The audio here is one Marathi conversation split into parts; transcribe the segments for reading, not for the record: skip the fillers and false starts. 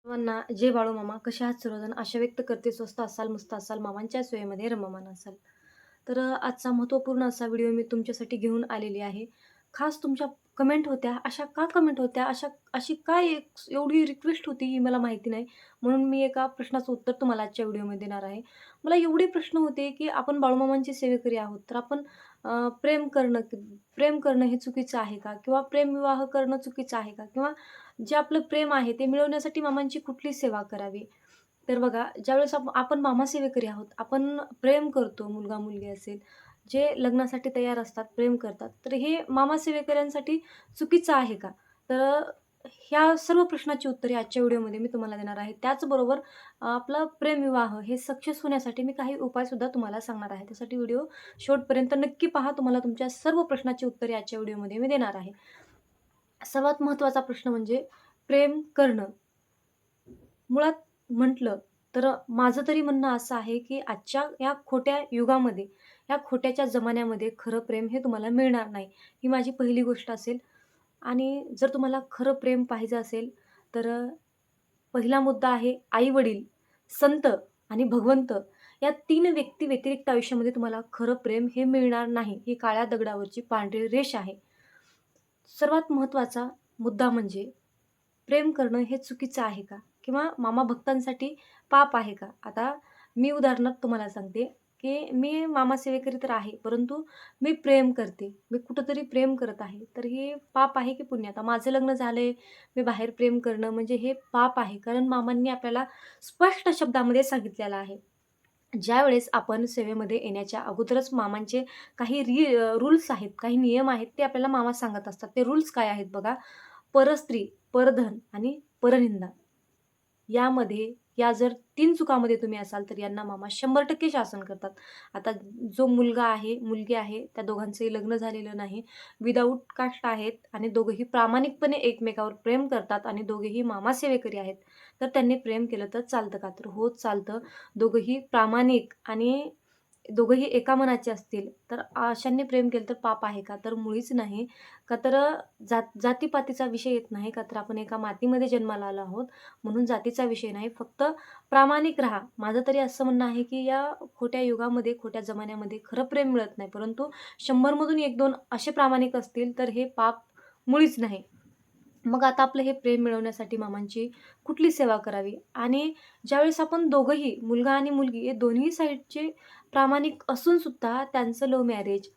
सर्वांना जय बाळू मामा. कसे आहात सर्वजण? आशा व्यक्त करते स्वस्त असाल, मस्त असाल, मामांच्या सोयीमध्ये रममाण असाल. तर आजचा महत्त्वपूर्ण असा व्हिडिओ मी तुमच्यासाठी घेऊन आलेली आहे. खास तुमच्या कमेंट होत्या. अशा का कमेंट होत्या? अशी काय एवढी रिक्वेस्ट होती ही मला माहिती नाही. म्हणून मी एका प्रश्नाचं उत्तर तुम्हाला आजच्या व्हिडिओमध्ये देणार आहे. मला एवढे प्रश्न होते, की आपण बाळूमामांचे सेवेकरी आहोत. तर आपण प्रेम करणं प्रेम करणं हे चुकीचं आहे का? किंवा प्रेमविवाह करणं चुकीचं आहे का? किंवा जे आपलं प्रेम आहे ते मिळवण्यासाठी मामांची कुठली सेवा करावी? तर बघा, ज्यावेळेस आपण मामा सेवेकरी आहोत, आपण प्रेम करतो, मुलगा-मुलगी असेल, जे लग्नासाठी तयार असतात, प्रेम करतात, तर हे मामा सेवेकऱ्यांसाठी चुकीचं आहे का? तर ह्या सर्व प्रश्नाची उत्तरे आजच्या व्हिडिओमध्ये मी तुम्हाला देणार आहे. त्याचबरोबर आपला प्रेमविवाह हे सक्सेस होण्यासाठी मी काही उपायसुद्धा तुम्हाला सांगणार आहे. त्यासाठी व्हिडिओ शेवटपर्यंत नक्की पहा. तुम्हाला तुमच्या सर्व प्रश्नाची उत्तरे आजच्या व्हिडिओमध्ये मी देणार आहे. सर्वात महत्त्वाचा प्रश्न म्हणजे प्रेम करणं. मुळात म्हटलं तर माझं तरी म्हणणं असं आहे, की आजच्या या खोट्या युगामध्ये, या खोट्याच्या जमान्यामध्ये खरं प्रेम हे तुम्हाला मिळणार नाही. ही माझी पहिली गोष्ट असेल. आणि जर तुम्हाला खरं प्रेम पाहिजे असेल, तर पहिला मुद्दा आहे आई-वडील, संत आणि भगवंत या 3 व्यक्ती व्यतिरिक्त आयुष्यामध्ये तुम्हाला खरं प्रेम हे मिळणार नाही. ही काळ्या दगडावरची पांढरी रेष आहे. सर्वात महत्त्वाचा मुद्दा म्हणजे प्रेम करणं हे चुकीचं आहे का? किंवा मामा भक्तांसाठी पाप आहे का? आता मी उदाहरणार्थ तुम्हाला सांगते, की मी मामा सेवेकरी तर आहे, परंतु मी प्रेम करते. मी कुठेतरी प्रेम करत आहे. तर हे पाप आहे की पुण्य? आता माझं लग्न झालंय, मी बाहेर प्रेम करणं म्हणजे हे पाप आहे. कारण मामांनी आपल्याला स्पष्ट शब्दामध्ये सांगितलेलं आहे. ज्यावेळेस आपण सेवेमध्ये येण्याच्या अगोदरच मामांचे काही रूल्स आहेत, काही नियम आहेत, ते आपल्याला मामा सांगत असतात. ते रूल्स काय आहेत बघा? परस्त्री, परधन आणि परनिंदा. यामध्ये या जर 3 चुकामध्ये तुम्ही असाल, तर यांना मामा 100% शासन करतात. आता जो मुलगा आहे, मुलगी आहे, त्या दोघांचंही लग्न झालेलं नाही. विदाऊट कास्ट आहेत आणि दोघंही प्रामाणिकपणे एकमेकावर प्रेम करतात आणि दोघेही मामा सेवेकरी आहेत. तर त्यांनी प्रेम केलं तर चालतं का? तर हो चालतं. दोघंही प्रामाणिक आणि दोघंही एका मनाचे असतील, तर अशांनी प्रेम केलं तर पाप आहे का? तर मुळीच नाही. का तर जातीपातीचा विषय येत नाही. का तर आपण एका मातीमध्ये जन्माला आलो आहोत, म्हणून जातीचा विषय नाही. फक्त प्रामाणिक राहा. माझं तरी असं म्हणणं आहे, की या खोट्या युगामध्ये, खोट्या जमान्यामध्ये खरं प्रेम मिळत नाही. परंतु 100 मधून 1-2 असे प्रामाणिक असतील, तर हे पाप मुळीच नाही. मग आता आपलं हे प्रेम मिळवण्यासाठी मामांची कुठली सेवा करावी? आणि ज्यावेळेस आपण दोघंही, मुलगा आणि मुलगी हे दोन्ही साइडचे प्रामाणिक असून सुद्धा त्यांचं लव्ह मॅरेज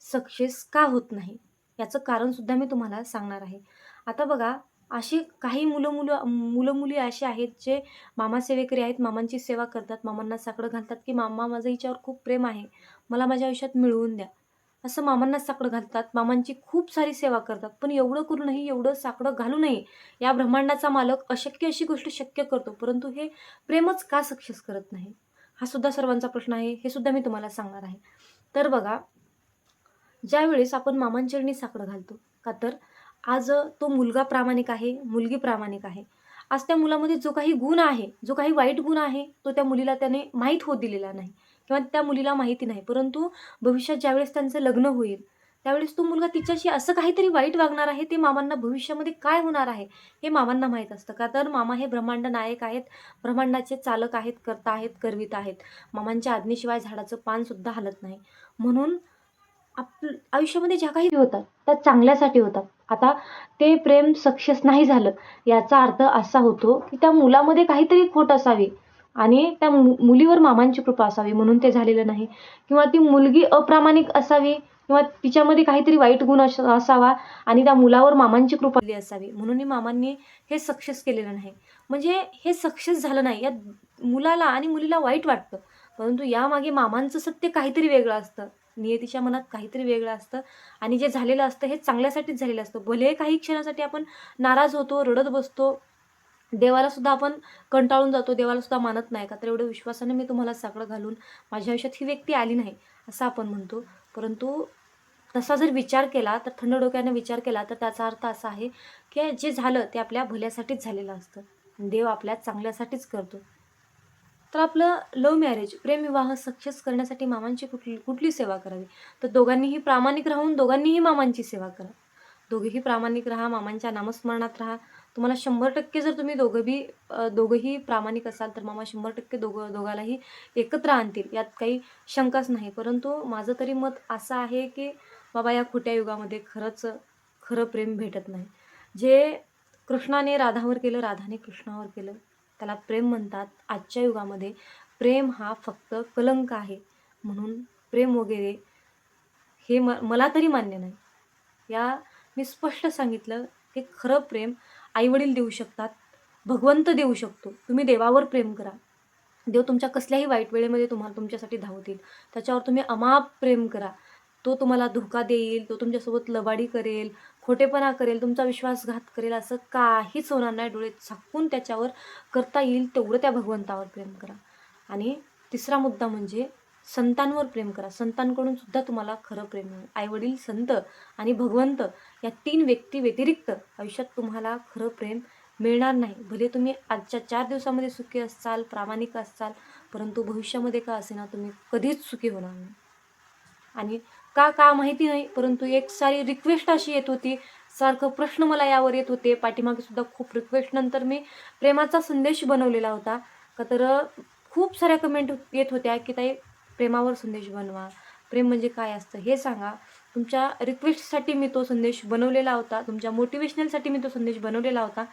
सक्सेस का होत नाही? याचं कारणसुद्धा मी तुम्हाला सांगणार आहे. आता बघा, अशी काही मुलं-मुली असे आहेत, जे मामा सेवेकरी आहेत, मामांची सेवा करतात, मामांना साकडं घालतात, की "मामा, माझं हिच्यावर खूप प्रेम आहे. मला माझ्या आयुष्यात मिळवून द्या." असं मामांना साकडं घालतात, मामांची खूप सारी सेवा करतात. पण एवढं करूनही, एवढं साकडं घालूनही या ब्रह्मांडाचा मालक अशक्य अशी गोष्ट शक्य करतो. परंतु हे प्रेमच का सक्सेस करत नाही? हा सुद्धा सर्वांचा प्रश्न आहे. हे सुद्धा मी तुम्हाला सांगणार आहे. तर बघा, ज्यावेळेस आपण मामांचरणी साकडं घालतो, का तर आज तो मुलगा प्रामाणिक आहे, मुलगी प्रामाणिक आहे. आज त्या मुलामध्ये जो काही गुण आहे, जो काही वाईट गुण आहे, तो त्या मुलीला त्याने माहीत होत दिलेला नाही किंवा त्या मुलीला माहिती नाही. परंतु भविष्यात ज्यावेळेस त्यांचं लग्न होईल, त्यावेळेस तो मुलगा तिच्याशी असं काहीतरी वाईट वागणार आहे, ते मामांना भविष्यामध्ये काय होणार आहे, हे मामांना माहीत असतं. का तर मामा हे ब्रह्मांड नायक आहेत, ब्रह्मांडाचे चालक आहेत, कर्ता आहेत, करविता आहेत. मामांच्या आज्ञेशिवाय झाडाचं पानसुद्धा हलत नाही. म्हणून आयुष्यामध्ये ज्या काही होतात, त्या चांगल्यासाठी होतात. आता ते प्रेम सक्सेस नाही झालं, याचा अर्थ असा होतो, की त्या मुलामध्ये काहीतरी खोट असावी आणि त्या मुलीवर मामांची कृपा असावी म्हणून ते झालेलं नाही. किंवा ती मुलगी अप्रामाणिक असावी किंवा तिच्यामध्ये काहीतरी वाईट गुण असावा आणि त्या मुलावर मामांची कृपा आली असावी म्हणून मामांनी हे सक्सेस केलेलं नाही. म्हणजे हे सक्सेस झालं नाही. या मुलाला आणि मुलीला वाईट वाटतं, परंतु यामागे मामांचं सत्य काहीतरी वेगळं असतं. नियतीच्या मनात काहीतरी वेगळं असतं आणि जे झालेलं असतं हे चांगल्यासाठीच झालेलं असतं. भले काही क्षणासाठी आपण नाराज होतो, रडत बसतो, देवाला सुद्धा आपण कंटाळून जातो, देवाला सुद्धा मानत नाही का, तर एवढ्या विश्वासाने मी तुम्हाला साकडं घालून माझ्या आयुष्यात ही व्यक्ती आली नाही, असं आपण म्हणतो. परंतु तसा जर विचार केला, तर थंड डोक्याने विचार केला, तर त्याचा अर्थ असा आहे, की जे झालं ते आपल्या भल्यासाठीच झालेलं असतं. देव आपल्या चांगल्यासाठीच करतो. तर आपलं लव्ह मॅरेज, प्रेमविवाह सक्सेस करण्यासाठी मामांची कुठली कुठली सेवा करावी? तर दोघांनीही प्रामाणिक राहून दोघांनीही मामांची सेवा करा. दोघेही प्रामाणिक राहा, मामांच्या नामस्मरणात राहा. तुम्हाला 100% जर तुम्ही दोघंही प्रामाणिक असाल, तर मामा 100% दोघालाही एकत्र आणतील, यात काही शंकाच नाही. परंतु माझं तरी मत असं आहे, की बाबा या खोट्या युगामध्ये खरं प्रेम भेटत नाही. जे कृष्णाने राधावर केलं, राधाने कृष्णावर केलं, त्याला प्रेम म्हणतात. आजच्या युगामध्ये प्रेम हा फक्त कलंक आहे. म्हणून प्रेम वगैरे हे मला तरी मान्य नाही. मी स्पष्ट सांगितलं, की खरं प्रेम आई-वडील देऊ शकतात, भगवंत देऊ शकतो. तुम्ही देवावर प्रेम करा. देव तुमच्या कसल्याही वाईट वेळेमध्ये तुमच्यासाठी धावतील. त्याच्यावर तुम्ही अमाप प्रेम करा. तो तुम्हाला धोका देईल, तो तुमच्यासोबत लबाडी करेल, खोटेपणा करेल, तुमचा विश्वासघात करेल, असं काहीच होणार नाही. डोळे झाकून त्याच्यावर करता येईल तेवढं त्या भगवंतावर प्रेम करा. आणि तिसरा मुद्दा म्हणजे संतांवर प्रेम करा. संतांकडून सुद्धा तुम्हाला खरं प्रेम मिळेल. आई-वडील, संत आणि भगवंत या 3 व्यक्ती व्यतिरिक्त आयुष्यात तुम्हाला खरं प्रेम मिळणार नाही. भले तुम्ही आजच्या 4 दिवसामध्ये सुखी असाल, प्रामाणिक असाल, परंतु भविष्यामध्ये का असेना तुम्ही कधीच सुखी होणार नाही. आणि का माहिती नाही, परंतु एक सारी रिक्वेस्ट अशी येत होती, सारखं प्रश्न मला यावर येत होते. पाठीमागे सुद्धा खूप रिक्वेस्ट नंतर मी प्रेमाचा संदेश बनवलेला होता. तर खूप साऱ्या कमेंट येत होत्या, की ताई प्रेमावर संदेश बनवा. प्रेम म्हणजे काय असतं हे सांगा. तुमच्या रिक्वेस्टसाठी मी तो संदेश बनवलेला होता. तुमच्या मोटिव्हेशनलसाठी मी तो संदेश बनवलेला होता.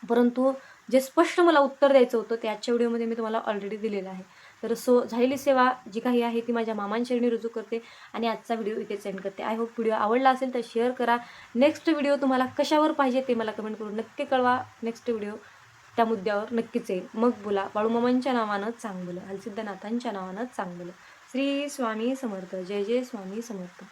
परंतु जे स्पष्ट मला उत्तर द्यायचं होतं ते आजच्या व्हिडिओमध्ये मी तुम्हाला ऑलरेडी दिलेलं आहे. तर झालेली सेवा जी काही आहे ती माझ्या मामांचरणी रुजू करते आणि आजचा व्हिडिओ इथे सेंड करते. आय होप व्हिडिओ आवडला असेल तर शेअर करा. नेक्स्ट व्हिडिओ तुम्हाला कशावर पाहिजे ते मला कमेंट करून नक्की कळवा. नेक्स्ट व्हिडिओ त्या मुद्द्यावर नक्कीच येईल. मग बोला, बाळूमामांच्या नावानंच चांगलं, हलसिद्धनाथांच्या नावानंच चांगलं. श्री स्वामी समर्थ. जय जय स्वामी समर्थ.